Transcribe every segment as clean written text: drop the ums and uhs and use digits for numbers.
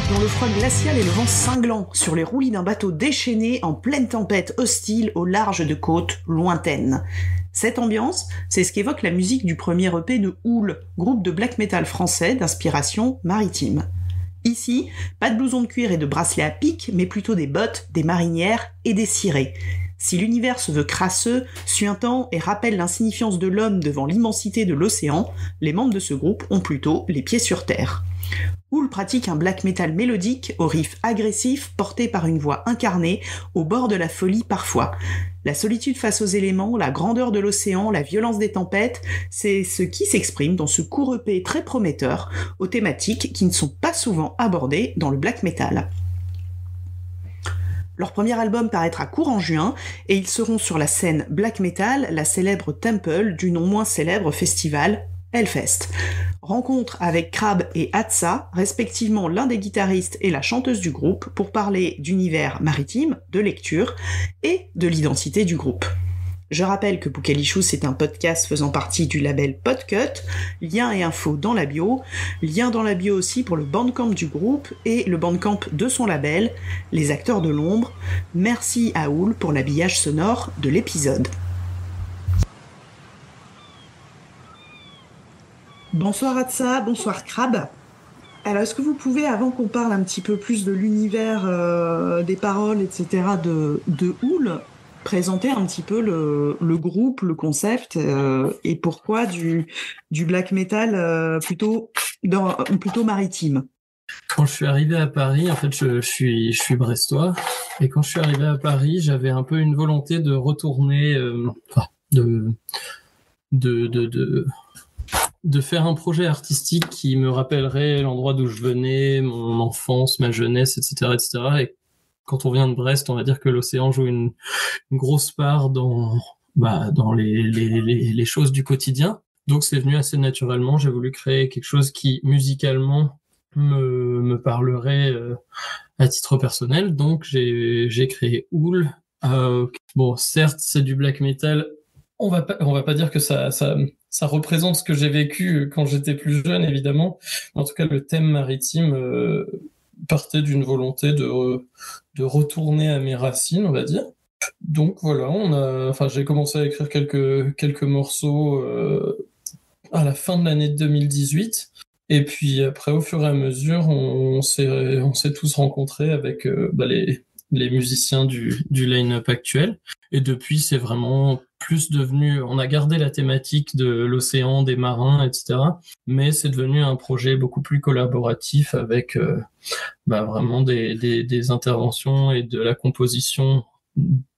Dans le froid glacial et le vent cinglant, sur les roulis d'un bateau déchaîné en pleine tempête hostile au large de côtes lointaines. Cette ambiance, c'est ce qu'évoque la musique du premier EP de Hoole, groupe de black metal français d'inspiration maritime. Ici, pas de blouson de cuir et de bracelets à pic, mais plutôt des bottes, des marinières et des cirés. Si l'univers se veut crasseux, suintant et rappelle l'insignifiance de l'homme devant l'immensité de l'océan, les membres de ce groupe ont plutôt les pieds sur terre. Hoole pratique un black metal mélodique, au riff agressif, porté par une voix incarnée, au bord de la folie parfois. La solitude face aux éléments, la grandeur de l'océan, la violence des tempêtes, c'est ce qui s'exprime dans ce court EP très prometteur, aux thématiques qui ne sont pas souvent abordées dans le black metal. Leur premier album paraîtra court en juin, et ils seront sur la scène black metal, la célèbre Temple du non moins célèbre festival Hellfest. Rencontre avec Crab et Atsa, respectivement l'un des guitaristes et la chanteuse du groupe, pour parler d'univers maritime, de lecture et de l'identité du groupe. Je rappelle que Pucalichou, c'est un podcast faisant partie du label Podcut, lien et infos dans la bio, lien dans la bio aussi pour le bandcamp du groupe et le bandcamp de son label, Les Acteurs de l'Ombre. Merci à Hoole pour l'habillage sonore de l'épisode. Bonsoir Atsa, bonsoir Crab. Alors est-ce que vous pouvez, avant qu'on parle un petit peu plus de l'univers, des paroles, etc. de Hoole, présenter un petit peu le groupe, le concept, et pourquoi du black metal plutôt maritime? Quand je suis arrivé à Paris, en fait, je suis brestois, et quand je suis arrivé à Paris, j'avais un peu une volonté de retourner, de faire un projet artistique qui me rappellerait l'endroit d'où je venais, mon enfance, ma jeunesse, etc., etc. Et quand on vient de Brest, on va dire que l'océan joue une grosse part dans les choses du quotidien. Donc c'est venu assez naturellement. J'ai voulu créer quelque chose qui musicalement me parlerait à titre personnel. Donc j'ai créé Hoole. Bon, certes, c'est du black metal. On va pas dire que ça représente ce que j'ai vécu quand j'étais plus jeune, évidemment. En tout cas, le thème maritime partait d'une volonté de retourner à mes racines, on va dire. Donc voilà, j'ai commencé à écrire quelques morceaux à la fin de l'année 2018. Et puis après, au fur et à mesure, on s'est tous rencontrés avec les musiciens du line-up actuel. Et depuis, c'est vraiment plus devenu... On a gardé la thématique de l'océan, des marins, etc. Mais c'est devenu un projet beaucoup plus collaboratif avec vraiment des interventions et de la composition,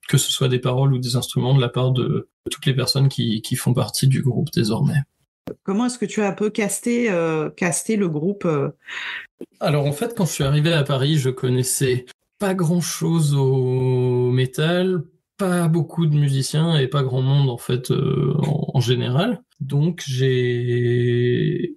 que ce soit des paroles ou des instruments, de la part de toutes les personnes qui font partie du groupe désormais. Comment est-ce que tu as un peu casté le groupe Alors en fait, quand je suis arrivé à Paris, je connaissais pas grand-chose au métal, pas beaucoup de musiciens et pas grand monde en fait en général. Donc j'avais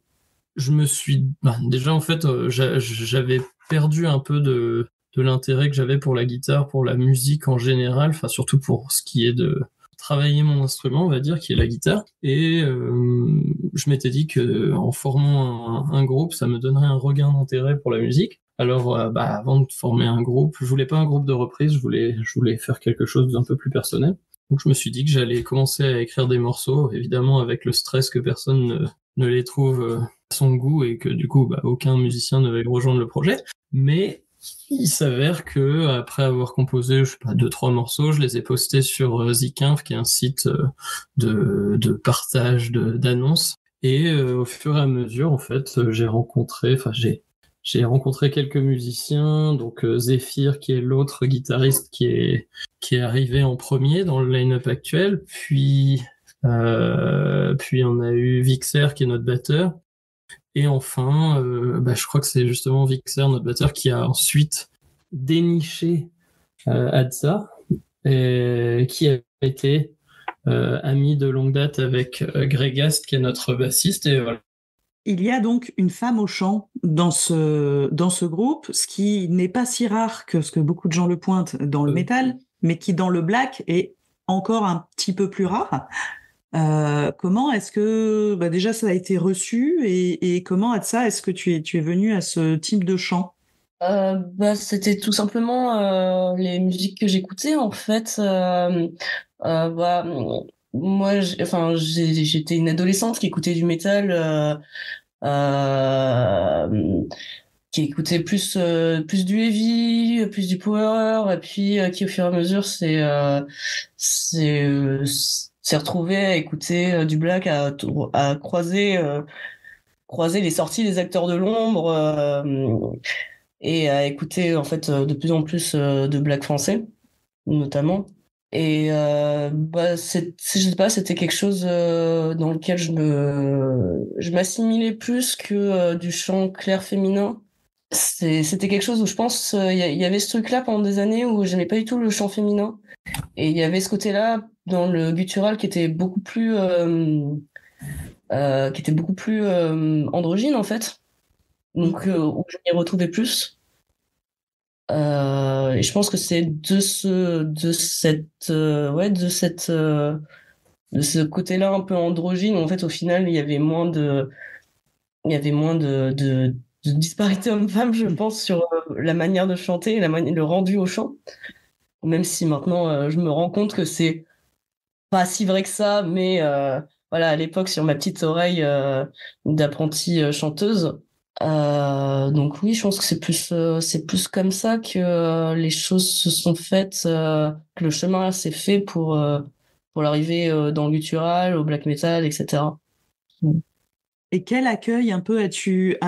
perdu un peu de l'intérêt que j'avais pour la guitare, pour la musique en général, enfin surtout pour ce qui est de travailler mon instrument, on va dire, qui est la guitare. Et je m'étais dit que en formant un groupe, ça me donnerait un regain d'intérêt pour la musique. Alors, avant de former un groupe, je voulais pas un groupe de reprise, je voulais faire quelque chose d'un peu plus personnel. Donc, je me suis dit que j'allais commencer à écrire des morceaux, évidemment avec le stress que personne ne les trouve à son goût et que du coup, aucun musicien ne veuille rejoindre le projet. Mais il s'avère que après avoir composé, 2-3 morceaux, je les ai postés sur Zikinf, qui est un site de partage d'annonces. Et au fur et à mesure, en fait, j'ai rencontré quelques musiciens, donc Zephyr, qui est l'autre guitariste qui est arrivé en premier dans le line-up actuel. Puis on a eu Vixer, qui est notre batteur. Et enfin, je crois que c'est justement Vixer, notre batteur, qui a ensuite déniché Adsa, et qui a été ami de longue date avec Grégast, qui est notre bassiste. Et voilà. Il y a donc une femme au chant dans ce groupe, ce qui n'est pas si rare que ce que beaucoup de gens le pointent dans le métal, mais qui dans le black est encore un petit peu plus rare. Comment est-ce que déjà ça a été reçu et comment Atsa est-ce que tu es venu à ce type de chant? C'était tout simplement les musiques que j'écoutais en fait. Bah, moi, j'étais une adolescente qui écoutait du métal, euh, qui écoutait plus du heavy, plus du power, et puis qui au fur et à mesure s'est retrouvé à écouter du black, à croiser les sorties des acteurs de l'ombre. Et à écouter en fait de plus en plus de black français notamment. Et je sais pas, c'était quelque chose dans lequel je m'assimilais plus que du chant clair féminin. C'était quelque chose où je pense il y avait ce truc-là pendant des années où j'aimais pas du tout le chant féminin, et il y avait ce côté-là dans le guttural qui était beaucoup plus androgyne en fait, donc où je m'y retrouvais plus. Et je pense que c'est de ce côté-là un peu androgyne. En fait, au final, il y avait moins de disparité homme-femme, je pense, sur la manière de chanter, le rendu au chant. Même si maintenant, je me rends compte que c'est pas si vrai que ça, mais voilà, à l'époque, sur ma petite oreille d'apprentie chanteuse. Donc oui, je pense que c'est plus comme ça que les choses se sont faites, que le chemin s'est fait pour l'arrivée dans le guttural, au black metal, etc. Mm. Et quel accueil un peu as-tu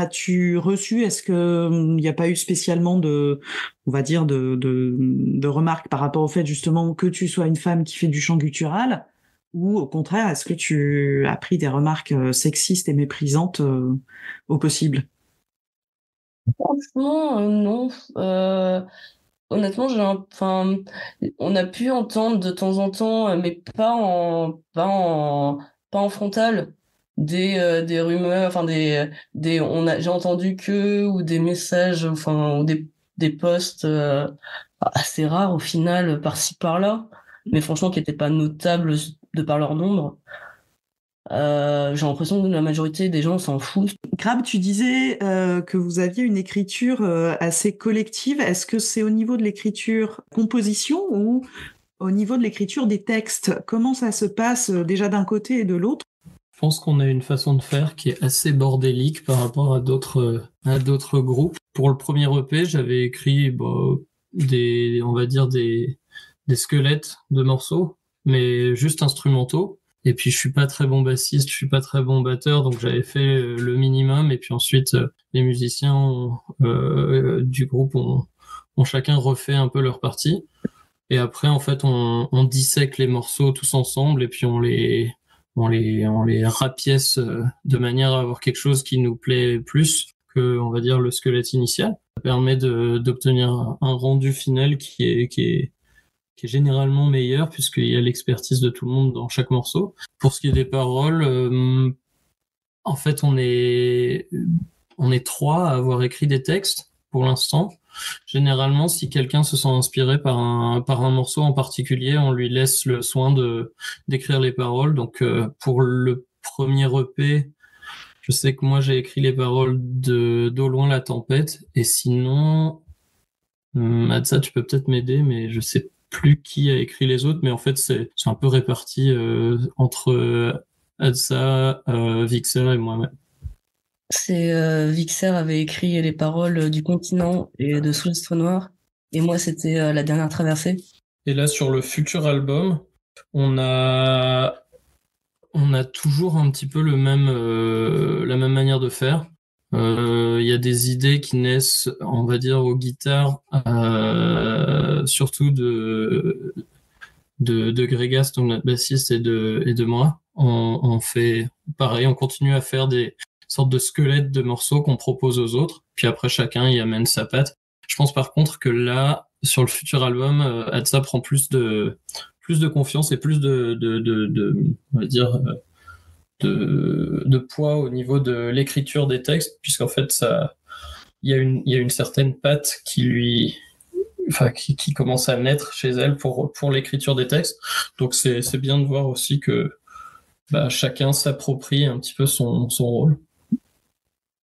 reçu? Est-ce que il n'y a pas eu spécialement on va dire de remarques par rapport au fait justement que tu sois une femme qui fait du chant guttural, ou au contraire, est-ce que tu as pris des remarques sexistes et méprisantes au possible? Franchement, non. Honnêtement, on a pu entendre de temps en temps, mais pas en frontal, des rumeurs, j'ai entendu ou des messages, ou des posts assez rares au final, par-ci par-là, mais franchement qui n'étaient pas notables de par leur nombre. J'ai l'impression que la majorité des gens s'en foutent. Crab, tu disais que vous aviez une écriture assez collective. Est-ce que c'est au niveau de l'écriture composition ou au niveau de l'écriture des textes? Comment ça se passe déjà d'un côté et de l'autre? Je pense qu'on a une façon de faire qui est assez bordélique par rapport à d'autres groupes. Pour le premier EP, j'avais écrit on va dire des squelettes de morceaux, mais juste instrumentaux. Et puis je suis pas très bon bassiste, je suis pas très bon batteur, donc j'avais fait le minimum. Et puis ensuite, les musiciens du groupe ont chacun refait un peu leur partie. Et après, en fait, on dissèque les morceaux tous ensemble et puis on les rapièce de manière à avoir quelque chose qui nous plaît plus que, on va dire, le squelette initial. Ça permet d'obtenir un rendu final qui est généralement meilleur puisqu'il y a l'expertise de tout le monde dans chaque morceau. Pour ce qui est des paroles, en fait, on est trois à avoir écrit des textes pour l'instant. Généralement, si quelqu'un se sent inspiré par un morceau en particulier, on lui laisse le soin d'écrire les paroles. Donc, pour le premier EP, je sais que moi, j'ai écrit les paroles d'Au loin la tempête. Et sinon, Adsa, tu peux peut-être m'aider, mais je sais plus qui a écrit les autres. Mais en fait, c'est un peu réparti entre Adsa, Vixer et moi-même. Vixer avait écrit les paroles du Continent et de Sous l'Astre Noir, et moi c'était La Dernière Traversée. Et là, sur le futur album, on a toujours un petit peu la même manière de faire. Il y a des idées qui naissent, on va dire, aux guitares, surtout de Grégas, donc notre bassiste, et de moi. On fait pareil, on continue à faire des sortes de squelettes de morceaux qu'on propose aux autres, puis après chacun y amène sa patte. Je pense par contre que là, sur le futur album, Adsa prend plus de confiance et plus on va dire, de poids au niveau de l'écriture des textes, puisqu'en fait, il y a une certaine patte qui commence à naître chez elle pour l'écriture des textes. Donc c'est bien de voir aussi que chacun s'approprie un petit peu son rôle.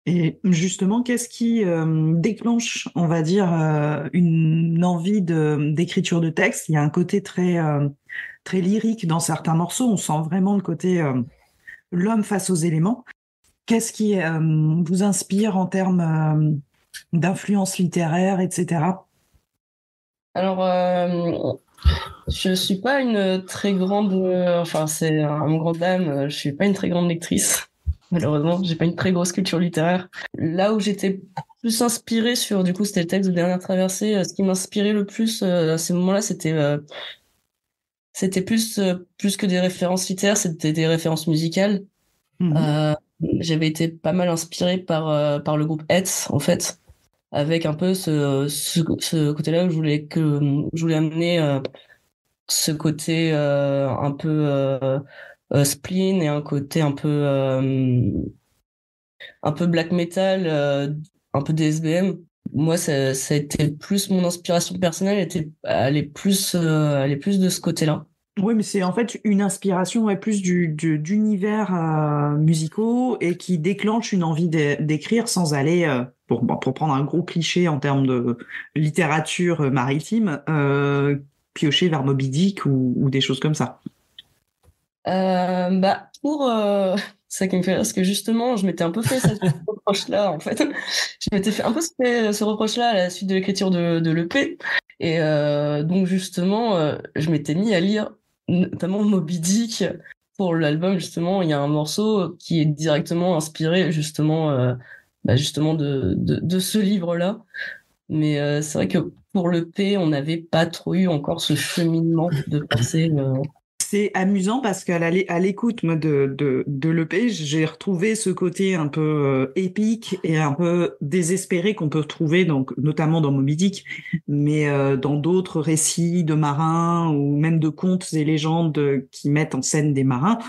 Et justement, qu'est-ce qui déclenche, on va dire, une envie d'écriture de texte? Il y a un côté très lyrique dans certains morceaux. On sent vraiment le côté l'homme face aux éléments. Qu'est-ce qui vous inspire en termes d'influence littéraire, etc.? Alors, je suis pas une très grande, enfin c'est un grand dame, je suis pas une très grande lectrice. Malheureusement, j'ai pas une très grosse culture littéraire. Là où j'étais plus inspirée sur, du coup, c'était le texte de Dernière Traversée. Ce qui m'inspirait le plus à ces moments-là, c'était plus que des références littéraires, c'était des références musicales. Mhm. J'avais été pas mal inspirée par le groupe Hetz, en fait, avec un peu ce côté-là où je voulais amener ce côté un peu spleen et un côté un peu black metal, un peu DSBM. Moi, ça a été plus mon inspiration personnelle, elle est plus de ce côté-là. Oui, mais c'est en fait une inspiration plus d'univers musicaux et qui déclenche une envie d'écrire sans aller, pour prendre un gros cliché en termes de littérature maritime, piocher vers Moby Dick ou des choses comme ça. Bah, pour ça qui me fait rire, parce que justement, je m'étais un peu fait ce reproche-là, en fait. Je m'étais fait un peu ce reproche-là à la suite de l'écriture de l'EP. Et donc, justement, je m'étais mis à lire notamment Moby Dick pour l'album. Justement, il y a un morceau qui est directement inspiré, justement, justement de ce livre-là. Mais c'est vrai que pour l'EP, on n'avait pas trop eu encore ce cheminement de pensée. C'est amusant parce à l'écoute moi, de l'EP, j'ai retrouvé ce côté un peu épique et un peu désespéré qu'on peut retrouver donc notamment dans Moby Dick, mais dans d'autres récits de marins ou même de contes et légendes qui mettent en scène des marins,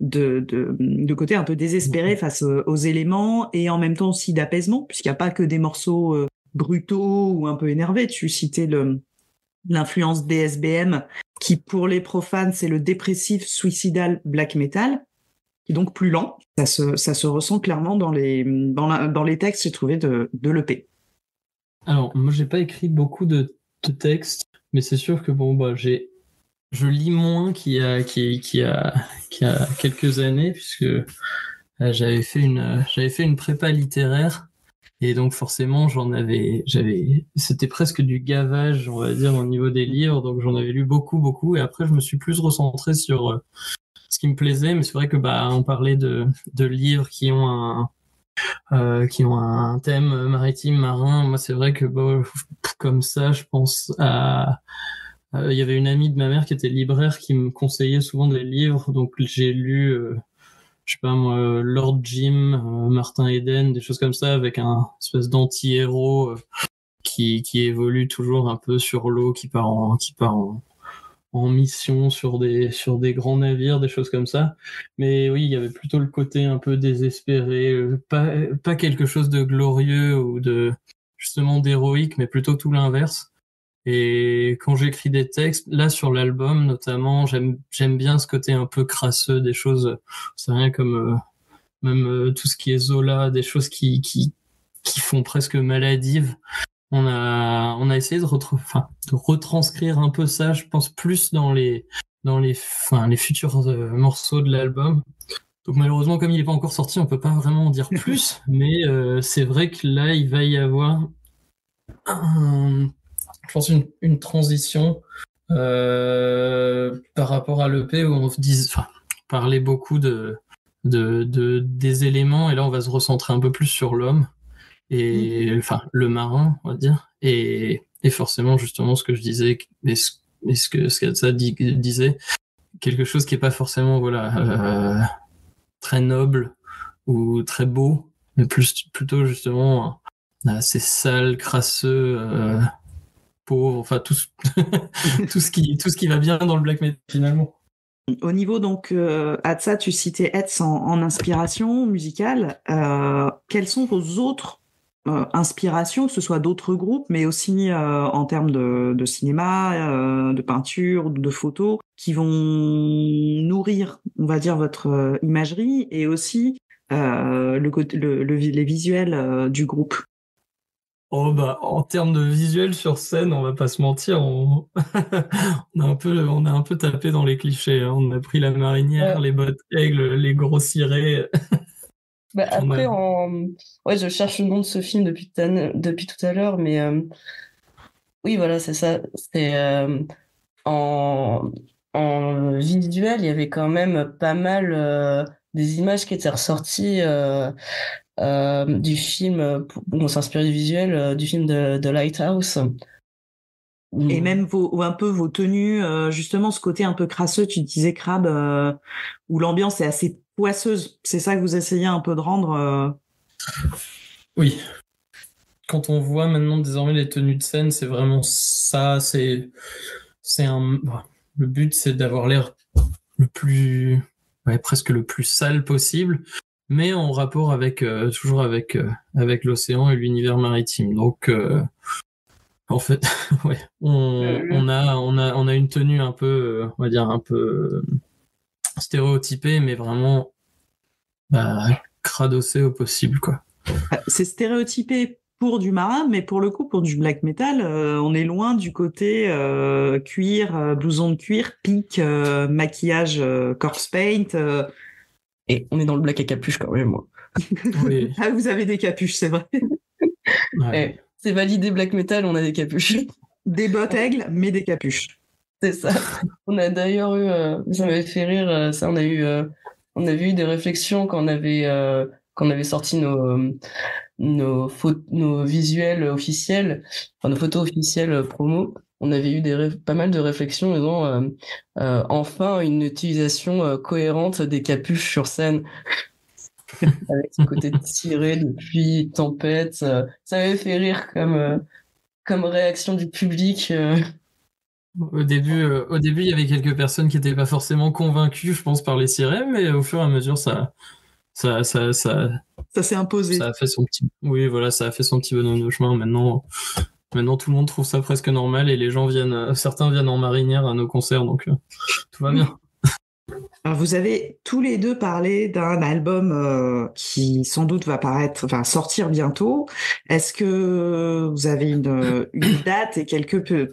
de côté un peu désespéré face aux éléments et en même temps aussi d'apaisement, puisqu'il n'y a pas que des morceaux brutaux ou un peu énervés. Tu citais l'influence DSBM, qui pour les profanes, c'est le dépressif suicidal black metal, qui est donc plus lent. Ça se ressent clairement dans les textes, j'ai trouvé, de l'EP. Alors, moi, j'ai pas écrit beaucoup de textes, mais c'est sûr que bon, bah, je lis moins qu'il y a quelques années, puisque j'avais fait une prépa littéraire. Et donc forcément, c'était presque du gavage, on va dire, au niveau des livres. Donc j'en avais lu beaucoup, beaucoup. Et après, je me suis plus recentré sur ce qui me plaisait. Mais c'est vrai que bah, on parlait de livres qui ont un thème maritime, marin. Moi, c'est vrai que bah, comme ça, je pense à il y avait une amie de ma mère qui était libraire qui me conseillait souvent des livres. Donc j'ai lu je sais pas moi, Lord Jim, Martin Eden, des choses comme ça, avec un espèce d'anti-héros qui évolue toujours un peu sur l'eau, qui part en mission sur des grands navires, des choses comme ça. Mais oui, il y avait plutôt le côté un peu désespéré, pas quelque chose de glorieux ou de justement d'héroïque, mais plutôt tout l'inverse. Et quand j'écris des textes, là sur l'album notamment, j'aime bien ce côté un peu crasseux des choses. C'est rien comme même tout ce qui est Zola, des choses qui font presque maladives. On a essayé de retranscrire un peu ça, je pense plus enfin, les futurs morceaux de l'album. Donc malheureusement, comme il n'est pas encore sorti, on peut pas vraiment en dire plus. Mais c'est vrai que là, il va y avoir je pense une transition par rapport à l'EP où enfin, parlait beaucoup des éléments et là on va se recentrer un peu plus sur l'homme et enfin le marin on va dire et forcément justement ce que je disais et ce que ça disait quelque chose qui est pas forcément voilà très noble ou très beau mais plutôt justement assez sale crasseux pauvre, enfin tout ce qui va bien dans le black metal finalement. Au niveau donc, Hatsa, tu citais Hetz en inspiration musicale. Quelles sont vos autres inspirations, que ce soit d'autres groupes, mais aussi en termes de cinéma, de peinture, de photos, qui vont nourrir, on va dire, votre imagerie et aussi les visuels du groupe? Oh bah en termes de visuel sur scène, on va pas se mentir, on a un peu tapé dans les clichés, hein. On a pris la marinière, Ouais. les bottes aigles, les gros cirés. Bah, On a... après, ouais, je cherche le nom de ce film depuis tout à l'heure, mais oui, voilà, c'est ça. C'est en... en visuel, il y avait quand même pas mal des images qui étaient ressorties du film. On s'inspirait du visuel du film de Lighthouse. Et même un peu vos tenues, justement ce côté un peu crasseux, tu disais Crab, où l'ambiance est assez poisseuse. C'est ça que vous essayez un peu de rendre. Oui. Quand on voit maintenant désormais les tenues de scène, c'est vraiment ça. Le but, c'est d'avoir l'air le plus, ouais, presque le plus sale possible, mais en rapport avec toujours avec l'océan et l'univers maritime. Donc en fait, ouais, on a une tenue un peu, on va dire un peu stéréotypée, mais vraiment cradossée au possible, quoi. C'est stéréotypé pour du marin, mais pour le coup, pour du black metal, on est loin du côté cuir, blouson de cuir, pique, maquillage, corpse paint. Et on est dans le black à capuche quand même, moi. Oui. Ah, vous avez des capuches, c'est vrai. Ouais. C'est validé black metal, on a des capuches. Des bottes aigles, mais des capuches. C'est ça. On a d'ailleurs eu, ça m'avait fait rire, ça, on avait eu des réflexions quand on avait sorti nos visuels officiels, enfin nos photos officielles promo. On avait eu pas mal de réflexions disant enfin une utilisation cohérente des capuches sur scène avec ce côté tiré de pluie, tempête. Ça m'avait fait rire comme réaction du public. Au début, il y avait quelques personnes qui n'étaient pas forcément convaincues, je pense, par les sirènes, mais au fur et à mesure, ça Ça s'est imposé. a fait son petit, oui, voilà, ça a fait son petit bonhomme de chemin. Maintenant, tout le monde trouve ça presque normal et les gens certains viennent en marinière à nos concerts, donc tout va bien. Alors, vous avez tous les deux parlé d'un album qui sans doute va sortir bientôt. Est-ce que vous avez une date et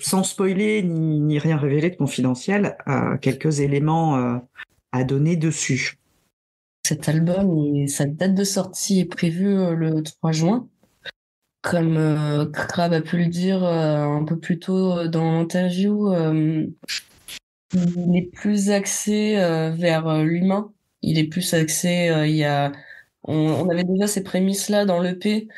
sans spoiler ni rien révéler de confidentiel, quelques éléments à donner dessus? Cet album, sa date de sortie est prévue le 3 juin. Comme Crab a pu le dire un peu plus tôt dans l'interview, il est plus axé vers l'humain. Il est plus axé, on avait déjà ces prémices-là dans l'EP, et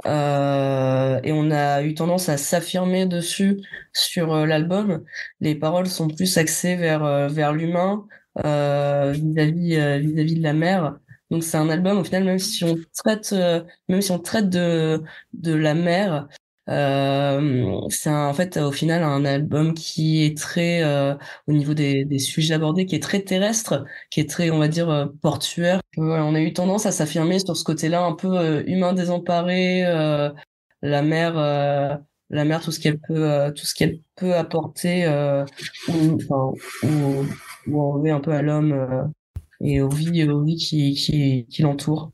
on a eu tendance à s'affirmer dessus sur l'album. Les paroles sont plus axées vers l'humain, vis-à-vis de la mer. Donc c'est un album au final, même si on traite de la mer, c'est en fait au final un album qui est très au niveau des sujets abordés, qui est très terrestre, qui est très, on va dire, portuaire. Voilà, on a eu tendance à s'affirmer sur ce côté-là un peu humain désemparé, la mer, tout ce qu'elle peut apporter, ou enlever un peu à l'homme et aux vies qui l'entourent.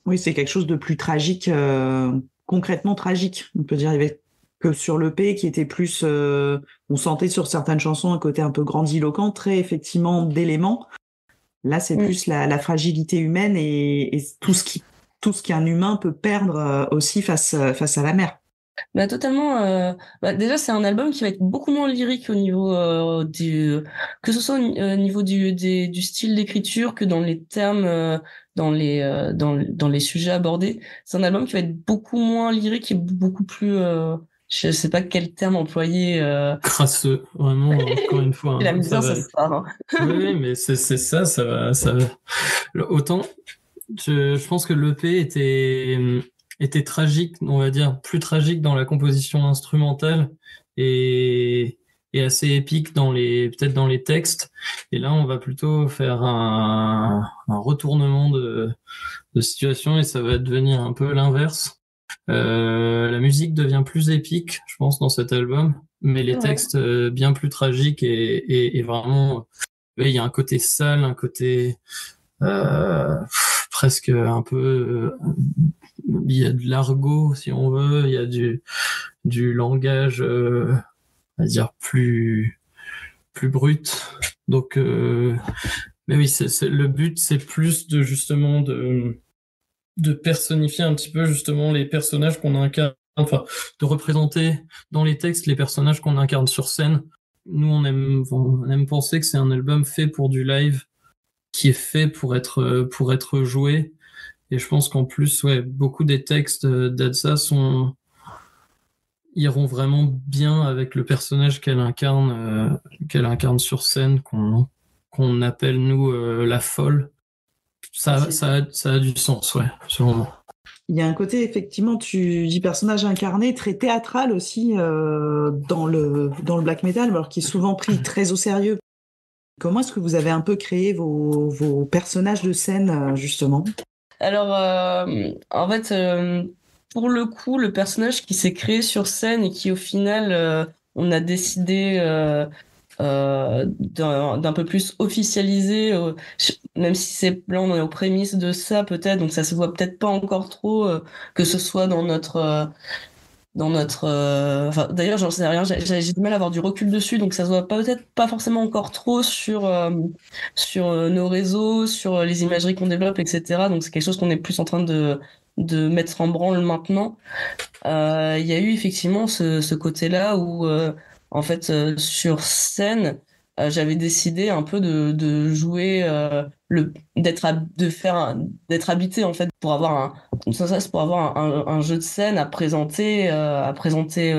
Oui, c'est quelque chose de plus tragique, concrètement tragique. On peut dire, il y avait que sur l'EP qui était plus, on sentait sur certaines chansons un côté un peu grandiloquent, très effectivement d'éléments. Là, c'est plus la fragilité humaine et tout ce qu'un humain peut perdre aussi face à la mer. Bah totalement. Déjà, c'est un album qui va être beaucoup moins lyrique au niveau que ce soit au niveau du style d'écriture que dans les termes, dans les sujets abordés. C'est un album qui va être beaucoup moins lyrique et beaucoup plus, je sais pas quel terme employer. Crasseux, vraiment, encore une fois. Il aime Ça bien va. ce star. Hein. Oui, mais c'est ça, ça va. Autant, je pense que l'EP était tragique, on va dire, plus tragique dans la composition instrumentale et assez épique peut-être dans les textes. Et là, on va plutôt faire un retournement de situation et ça va devenir un peu l'inverse. La musique devient plus épique, je pense, dans cet album, mais les textes bien plus tragiques et vraiment, il y a un côté sale, un côté presque un peu, il y a de l'argot si on veut, il y a du langage, on va dire plus brut. Donc, mais oui, le but, c'est plus de justement de personnifier un petit peu justement les personnages qu'on incarne, enfin, de représenter dans les textes les personnages qu'on incarne sur scène. Nous, on aime penser que c'est un album fait pour du live, qui est fait pour être joué. Et je pense qu'en plus, ouais, beaucoup des textes d'Adsa iront vraiment bien avec le personnage qu'elle incarne sur scène, qu'on appelle nous la folle. Ça a du sens, ouais, selon moi. Il y a un côté, effectivement, tu dis personnage incarné, très théâtral aussi dans le black metal, alors qui est souvent pris très au sérieux. Comment est-ce que vous avez un peu créé vos personnages de scène, justement? Alors, en fait, pour le coup, le personnage qui s'est créé sur scène et qui, au final, on a décidé d'un peu plus officialiser, même si c'est là on est aux prémices de ça peut-être, donc ça se voit peut-être pas encore trop, que ce soit dans notre enfin, d'ailleurs j'en sais rien, j'ai du mal à avoir du recul dessus, donc ça se voit peut-être pas forcément encore trop sur nos réseaux, sur les imageries qu'on développe, etc. Donc c'est quelque chose qu'on est plus en train de mettre en branle maintenant. Il y a eu effectivement ce côté-là où en fait sur scène j'avais décidé un peu de jouer d'être habité en fait pour avoir c'est pour avoir un jeu de scène à présenter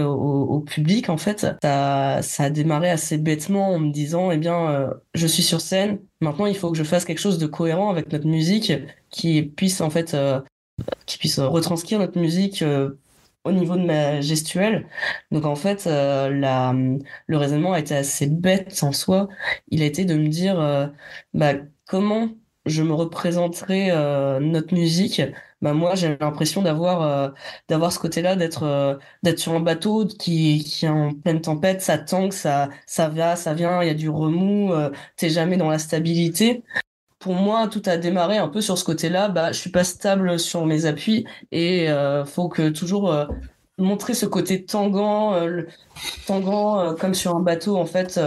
au public. En fait ça a démarré assez bêtement en me disant, eh bien je suis sur scène, maintenant il faut que je fasse quelque chose de cohérent avec notre musique qui puisse en fait qui puisse retranscrire notre musique au niveau de ma gestuelle. Donc en fait, le raisonnement a été assez bête en soi. Il a été de me dire, bah, comment je me représenterais notre musique. Bah moi, j'ai l'impression d'avoir ce côté-là, d'être sur un bateau qui est en pleine tempête, ça tangue, ça va, ça vient, il y a du remous, t'es jamais dans la stabilité. Pour moi, tout a démarré un peu sur ce côté-là. Bah, je suis pas stable sur mes appuis et faut que toujours montrer ce côté tanguant comme sur un bateau en fait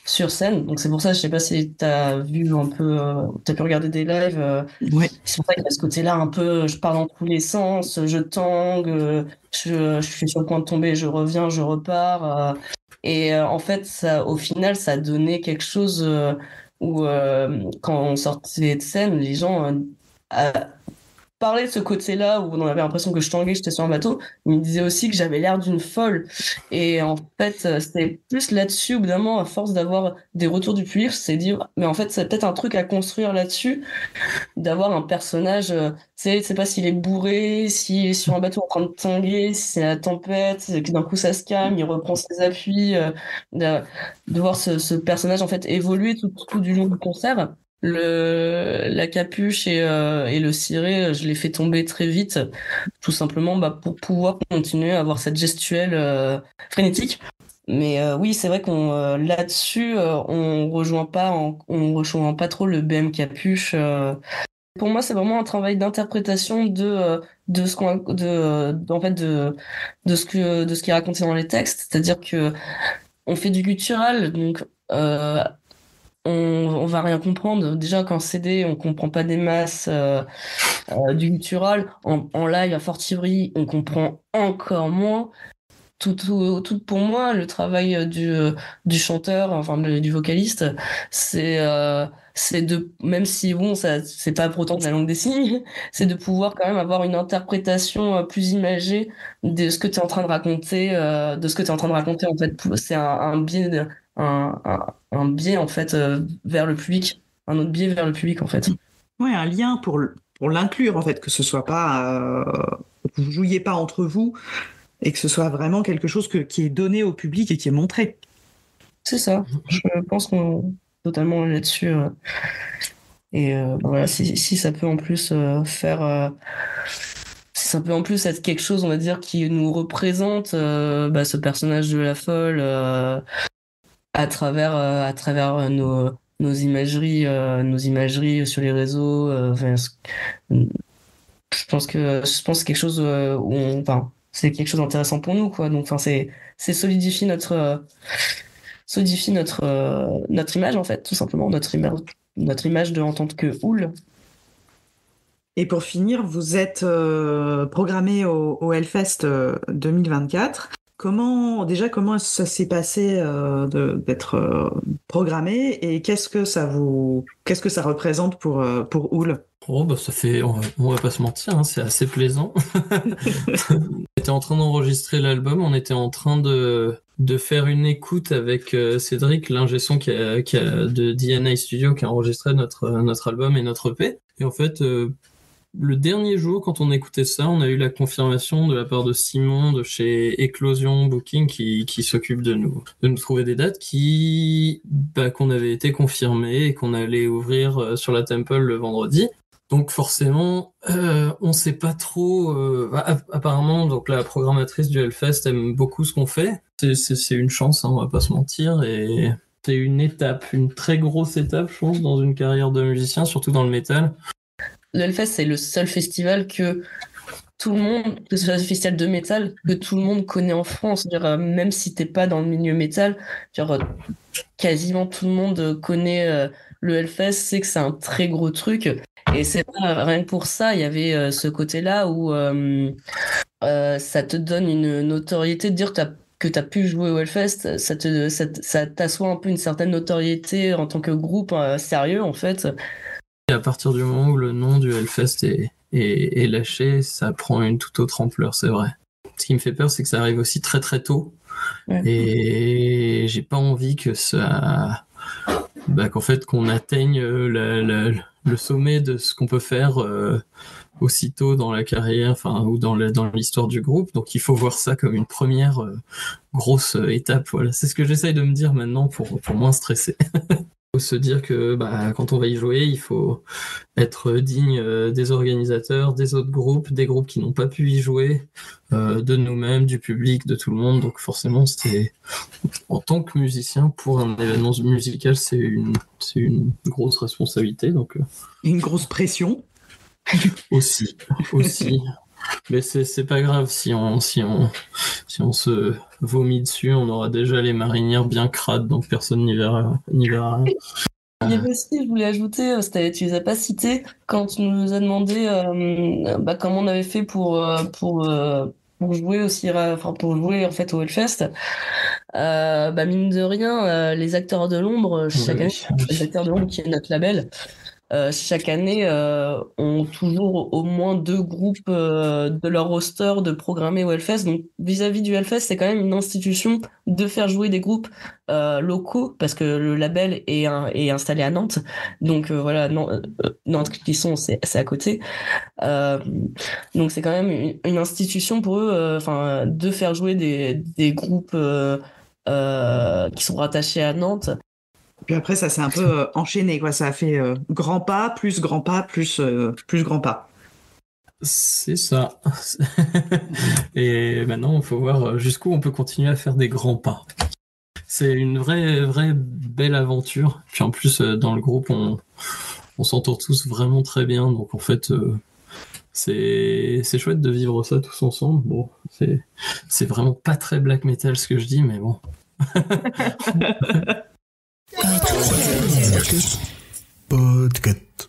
sur scène. Donc c'est pour ça, je sais pas si t'as vu un peu, t'as pu regarder des lives. Ouais. C'est pour ça qu'il y a ce côté-là un peu, je pars dans tous les sens, je tangue, je suis sur le point de tomber, je reviens, je repars. Et en fait, ça, au final, ça a donné quelque chose où quand on sortait de scène, les gens parlaient de ce côté-là où on avait l'impression que je tanguais, j'étais sur un bateau. Ils me disaient aussi que j'avais l'air d'une folle. Et en fait, c'était plus là-dessus, au bout d'un moment, à force d'avoir des retours du public, je me suis dit, mais en fait, c'est peut-être un truc à construire là-dessus, d'avoir un personnage, c'est pas s'il est bourré, s'il est sur un bateau en train de tanguer, si c'est la tempête, que d'un coup ça se calme, il reprend ses appuis, de voir ce personnage en fait évoluer tout du long du concert. La capuche et le ciré, je les fais tomber très vite, tout simplement bah, pour pouvoir continuer à avoir cette gestuelle frénétique. Mais oui, c'est vrai qu'on là-dessus, on rejoint pas trop le BM capuche. Pour moi, c'est vraiment un travail d'interprétation de ce qu'on en fait de ce qui est raconté dans les textes, c'est-à-dire que on fait du guttural, donc on va rien comprendre. Déjà qu'en CD, on comprend pas des masses du guttural. En live, à fortiori, on comprend encore moins. Tout pour moi, le travail du chanteur, enfin du vocaliste, c'est de, même si bon, ça, c'est pas pour autant de la langue des signes, c'est de pouvoir quand même avoir une interprétation plus imagée de ce que tu es en train de raconter, en fait. C'est un biais, un biais en fait vers le public, un autre biais vers le public en fait. Ouais, un lien pour l'inclure, en fait, que ce soit pas, que vous jouiez pas entre vous, et que ce soit vraiment quelque chose qui est donné au public et qui est montré. C'est ça. Je pense qu'on est totalement là-dessus. Et voilà, si ça peut en plus si ça peut en plus être quelque chose, on va dire, qui nous représente ce personnage de la folle à travers nos imageries sur les réseaux. Je pense que c'est quelque chose c'est quelque chose d'intéressant pour nous, quoi. Donc, c'est solidifier notre image, en fait, tout simplement, notre image en tant que Hoole. Et pour finir, vous êtes programmé au Hellfest 2024. Comment ça s'est passé d'être programmé et qu'est-ce que ça représente pour Hoole? Oh bah on va pas se mentir, hein, c'est assez plaisant. On était en train d'enregistrer l'album, on était en train de faire une écoute avec Cédric, l'ingé son qui a de DNA Studio, qui a enregistré notre album et notre EP. Et en fait, le dernier jour, quand on écoutait ça, on a eu la confirmation de la part de Simon de chez Eclosion Booking qui s'occupe de nous trouver des dates qu'on avait été confirmées et qu'on allait ouvrir sur la Temple le vendredi. Donc forcément, on sait pas trop. Apparemment, donc la programmatrice du Hellfest aime beaucoup ce qu'on fait. C'est une chance, hein, on va pas se mentir, et c'est une très grosse étape, je pense, dans une carrière de musicien, surtout dans le métal. Le Hellfest, c'est le seul festival que tout le monde, que ce soit un festival de métal, que tout le monde connaît en France. C'est-à-dire, même si t'es pas dans le milieu métal, quasiment tout le monde connaît le Hellfest, sait que c'est un très gros truc. Et c'est pas rien que pour ça, il y avait ce côté-là où ça te donne une notoriété de dire que t'as pu jouer au Hellfest, ça t'assoit un peu une certaine notoriété en tant que groupe sérieux, en fait. Et à partir du moment où le nom du Hellfest est lâché, ça prend une toute autre ampleur, c'est vrai. Ce qui me fait peur, c'est que ça arrive aussi très très tôt. Ouais. Et j'ai pas envie que qu'on atteigne le sommet de ce qu'on peut faire aussitôt dans la carrière, ou dans l'histoire du groupe. Donc il faut voir ça comme une première grosse étape. Voilà, c'est ce que j'essaye de me dire maintenant pour moins stresser. Il faut se dire que quand on va y jouer, il faut être digne des organisateurs, des autres groupes, des groupes qui n'ont pas pu y jouer, de nous-mêmes, du public, de tout le monde. Donc forcément, en tant que musicien, pour un événement musical, c'est une grosse responsabilité. Donc, une grosse pression. Aussi. Mais c'est pas grave, si on se vomit dessus, on aura déjà les marinières bien crades, donc personne n'y verra rien. Il y avait aussi, je voulais ajouter, tu les as pas cités, quand tu nous as demandé comment on avait fait pour jouer aussi, pour jouer en fait au Hellfest. Mine de rien, les acteurs de l'ombre, les acteurs de l'ombre qui est notre label, chaque année ont toujours au moins 2 groupes de leur roster de programmer au Hellfest. Donc vis-à-vis du Hellfest, c'est quand même une institution de faire jouer des groupes locaux, parce que le label est installé à Nantes. Donc Nantes Clisson, c'est à côté. Donc c'est quand même une institution pour eux, de faire jouer des groupes qui sont rattachés à Nantes. Puis après, ça s'est un peu enchaîné, quoi. Ça a fait grand pas, plus grand pas, plus grand pas. C'est ça. Et maintenant, il faut voir jusqu'où on peut continuer à faire des grands pas. C'est une vraie belle aventure. Puis en plus, dans le groupe, on s'entend tous vraiment très bien. Donc en fait, c'est chouette de vivre ça tous ensemble. Bon, c'est vraiment pas très black metal ce que je dis, mais bon. Podcast.